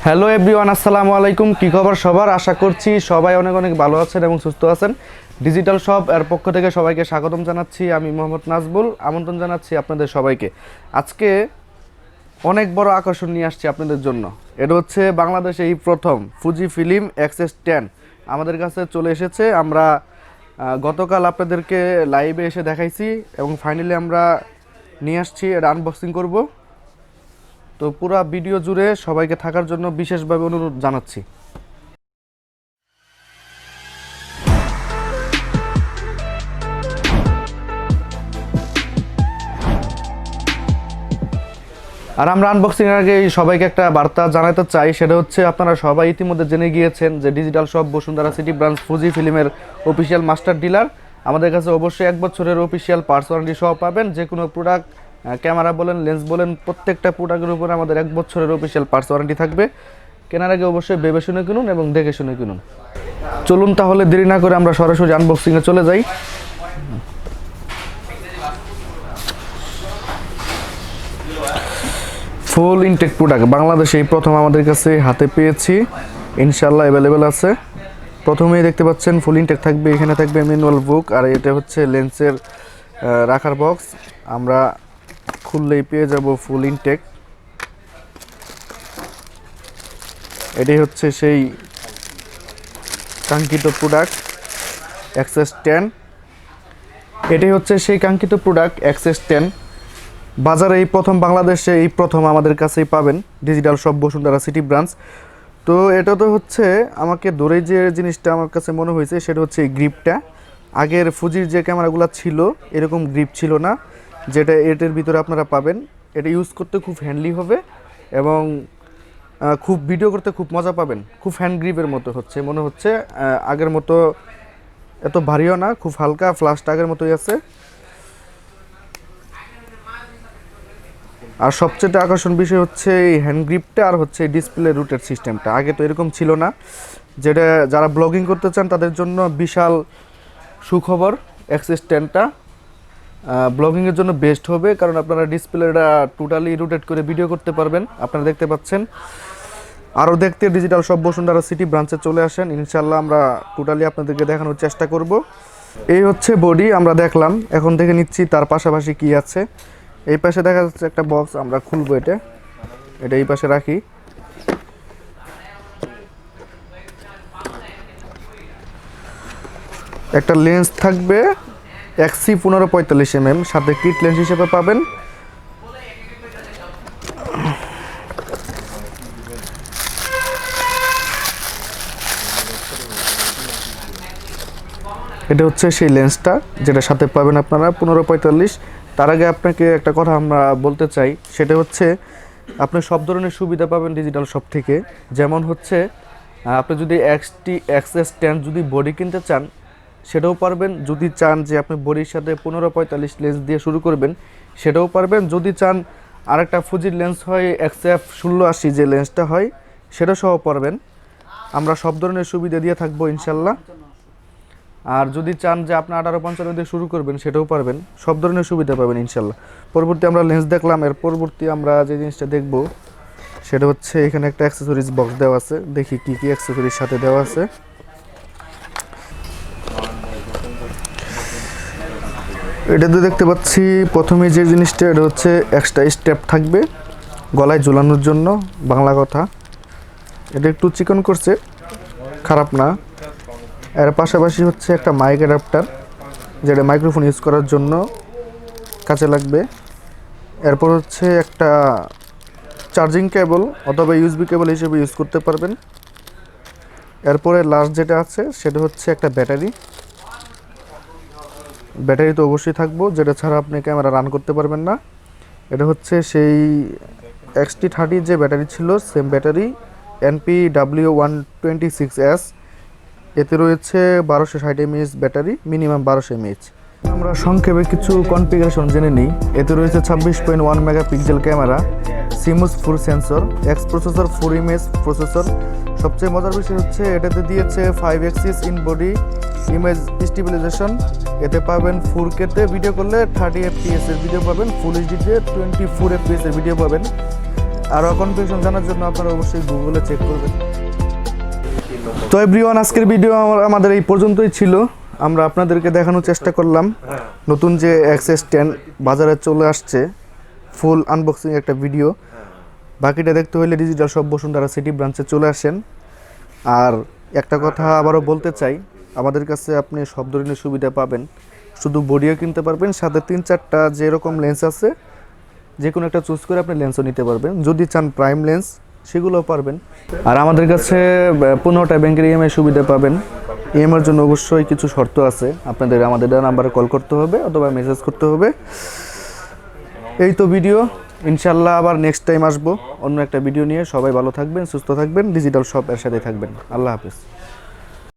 Hello everyone, আসসালামু আলাইকুম। কি খবর সবার? আশা করছি সবাই অনেক অনেক ভালো আছেন এবং সুস্থ আছেন। ডিজিটাল শপ এর পক্ষ থেকে সবাইকে স্বাগতম জানাচ্ছি। আমি মোহাম্মদ নাজবুল, আমন্ত্রণ জানাচ্ছি আপনাদের সবাইকে। আজকে অনেক বড় আকর্ষণ নিয়ে আসছি আপনাদের জন্য। এটা হচ্ছে বাংলাদেশে এই প্রথম ফুজি ফিল্ম X-S10 আমাদের কাছে চলে এসেছে। আমরা গতকাল আপনাদেরকে লাইভে এসে দেখাইছি এবং ফাইনালি আমরা নিয়ে আসছি, এটা আনবক্সিং করব। তো পুরো ভিডিও জুড়ে সবাইকে থাকার জন্য বিশেষভাবে অনুরোধ জানাচ্ছি। আর আমরা আনবক্সিং এর আগে সবাইকে একটা বার্তা জানাতে চাই, সেটা হচ্ছে আপনারা সবাই ইতিমধ্যে জেনে গিয়েছেন যে digital shop Bashundhara city branch Fuji ফিল্মের অফিসিয়াল মাস্টার ডিলার। আমাদের কাছে অবশ্যই 1 বছরের অফিসিয়াল পার্টস ওয়ারেন্টি সহ পাবেন। যে কোনো প্রোডাক্ট, ক্যামেরা বলেন, লেন্স বলেন, প্রত্যেকটা প্রোডাক্টের উপরে আমাদের 1 বছরের অফিসিয়াল পার্টস ওয়ারেন্টি থাকবে। কেনার আগে অবশ্যই ভেবে শুনে কিনুন এবং দেখে শুনে কিনুন। চলুন তাহলে দেরি না করে আমরা সরাসরি আনবক্সিংয়ে চলে যাই। ফুল ইনটেক প্রোডাক্ট বাংলাদেশে এই প্রথম আমাদের কাছে হাতে পেয়েছি, ইনশাল্লাহ অ্যাভেলেবেল আছে। প্রথমেই দেখতে পাচ্ছেন ফুল ইনটেক থাকবে, এখানে থাকবে ম্যানুয়াল বুক, আর এটা হচ্ছে লেন্সের রাখার বক্স। আমরা খুললেই পেয়ে যাব ফুল ইনটেক। এটাই হচ্ছে সেই কাঙ্ক্ষিত প্রোডাক্ট X-S10। এটাই হচ্ছে সেই কাঙ্ক্ষিত প্রোডাক্ট X-S10। বাজারে এই প্রথম, বাংলাদেশে এই প্রথম আমাদের কাছেই পাবেন digital shop Bashundhara city branch. তো এটা তো হচ্ছে আমাকে ধরেই যে জিনিসটা আমার কাছে মনে হয়েছে সেটা হচ্ছে এই গ্রিপটা। আগের ফুজির যে ক্যামেরাগুলো ছিল এরকম গ্রিপ ছিল না, যেটা এটার ভিতরে আপনারা পাবেন। এটা ইউজ করতে খুব হ্যান্ডলি হবে এবং খুব ভিডিও করতে খুব মজা পাবেন। খুব হ্যান্ড গ্রিপের মতো হচ্ছে, মনে হচ্ছে আগের মতো এত ভারীও না, খুব হালকা। ফ্লাশটা আগের মতোই আছে। আর সবচেয়ে আকর্ষণ বিষয় হচ্ছে এই হ্যান্ড গ্রিপটা আর হচ্ছে ডিসপ্লে রুটের সিস্টেমটা। আগে তো এরকম ছিল না, যেটা যারা ব্লগিং করতে চান তাদের জন্য বিশাল সুখবর। X-S10টা ব্লগিংয়ের জন্য বেস্ট হবে, কারণ আপনারা ডিসপ্লেটা টোটালি রোটেট করে ভিডিও করতে পারবেন। আপনারা দেখতে পাচ্ছেন। আরও দেখতে ডিজিটাল শপ বসুন্ধরা সিটি ব্রাঞ্চে চলে আসেন, ইনশাল্লাহ আমরা টোটালি আপনাদেরকে দেখানোর চেষ্টা করব। এই হচ্ছে বডি আমরা দেখলাম, এখন দেখে নিচ্ছি তার পাশাপাশি কি আছে। এই পাশে দেখা যাচ্ছে একটা বক্স, আমরা খুলবো এটা এই পাশে রাখি। একটা লেন্স থাকবে XC1545mm, সাথে কিট লেন্স হিসেবে পাবেন। এটা হচ্ছে সেই লেন্সটা যেটা সাথে পাবেন আপনারা 1545। তার আগে আপনাকে একটা কথা আমরা বলতে চাই, সেটা হচ্ছে আপনি সব ধরনের সুবিধা পাবেন ডিজিটাল শপ থেকে। যেমন হচ্ছে আপনি যদি X-S10 যদি বডি কিনতে চান সেটাও পারবেন। যদি চান যে আপনি বডির সাথে 1545 লেন্স দিয়ে শুরু করবেন সেটাও পারবেন। যদি চান আরেকটা ফুজির লেন্স হয় XF1680 যে লেন্সটা হয় সেটা সহ পারবেন। আমরা সব ধরনের সুবিধা দিয়ে থাকবো ইনশাল্লাহ। আর যদি চান যে আপনি 1855 দিয়ে শুরু করবেন সেটাও পারবেন। সব ধরনের সুবিধা পাবেন ইনশাল্লাহ। পরবর্তী আমরা লেন্স দেখলাম, এর পরবর্তী আমরা যে জিনিসটা দেখব সেটা হচ্ছে এখানে একটা অ্যাক্সেসরিজ বক্স দেওয়া আছে। দেখি কি কি অ্যাক্সেসরিজ সাথে দেওয়া আছে। এটাতে দেখতে পাচ্ছি প্রথমে যে জিনিসটা, এটা হচ্ছে এক্সট্রা স্টেপ থাকবে গলায় ঝোলানোর জন্য। বাংলা কথা, এটা একটু চিকন করছে, খারাপ না। এর পাশাপাশি হচ্ছে একটা মাইক অ্যাডাপ্টার, যেটা মাইক্রোফোন ইউজ করার জন্য কাজে লাগবে। এরপর হচ্ছে একটা চার্জিং কেবল অথবা ইউএসবি কেবল হিসেবে ইউজ করতে পারবেন। এরপরে লাস্ট যেটা আছে সেটা হচ্ছে একটা ব্যাটারি তো অবশ্যই থাকবো, যেটা ছাড়া আপনি ক্যামেরা রান করতে পারবেন না। এটা হচ্ছে সেই XT30 যে ব্যাটারি ছিল সেম ব্যাটারি, NPW126S। এতে রয়েছে 1260 mAh ব্যাটারি, মিনিমাম 1200 mAh। আমরা সংক্ষেপে কিছু কনফিগারেশন জেনে নিই। এতে রয়েছে 26.1 megapixel camera, CMOS full sensor, X processor, 4 image processor. সবচেয়ে মজার বিষয় হচ্ছে এটাতে দিয়েছে 5 axis in body image stabilization. এতে পাবেন 4K-তে ভিডিও করলে 30 FPS এর ভিডিও পাবেন, ফুল এইচডিতে 24 FPS এর ভিডিও পাবেন। আরও কনফিউশন জানার জন্য আপনারা অবশ্যই গুগলে চেক করবেন। তো এভরিওয়ান, আজকের ভিডিও আমাদের এই পর্যন্তই ছিল। আমরা আপনাদেরকে দেখানোর চেষ্টা করলাম নতুন যে X-S10 বাজারে চলে আসছে, ফুল আনবক্সিং একটা ভিডিও। বাকিটা দেখতে হলে ডিজিটাল শপ বসুন্ধরা সিটি ব্রাঞ্চে চলে আসেন। আর একটা কথা আবারও বলতে চাই, আমাদের কাছে আপনি সব ধরনের সুবিধা পাবেন, শুধু বডিও কিনতে পারবেন, সাথে 3-4টা যেরকম লেন্স আছে যে কোনো একটা চুজ করে আপনি লেন্সও নিতে পারবেন। যদি চান প্রাইম লেন্স সেগুলোও পারবেন। আর আমাদের কাছে 15টা ব্যাংকের ইএমআই সুবিধা পাবেন। ইএমআইয়ের জন্য অবশ্যই কিছু শর্ত আছে, আপনাদের আমাদের নাম্বারে কল করতে হবে অথবা মেসেজ করতে হবে। এই তো ভিডিও, ইনশাল্লাহ আবার নেক্সট টাইম আসবো অন্য একটা ভিডিও নিয়ে। সবাই ভালো থাকবেন, সুস্থ থাকবেন, ডিজিটাল শপ এর সাথে থাকবেন। আল্লাহ হাফেজ।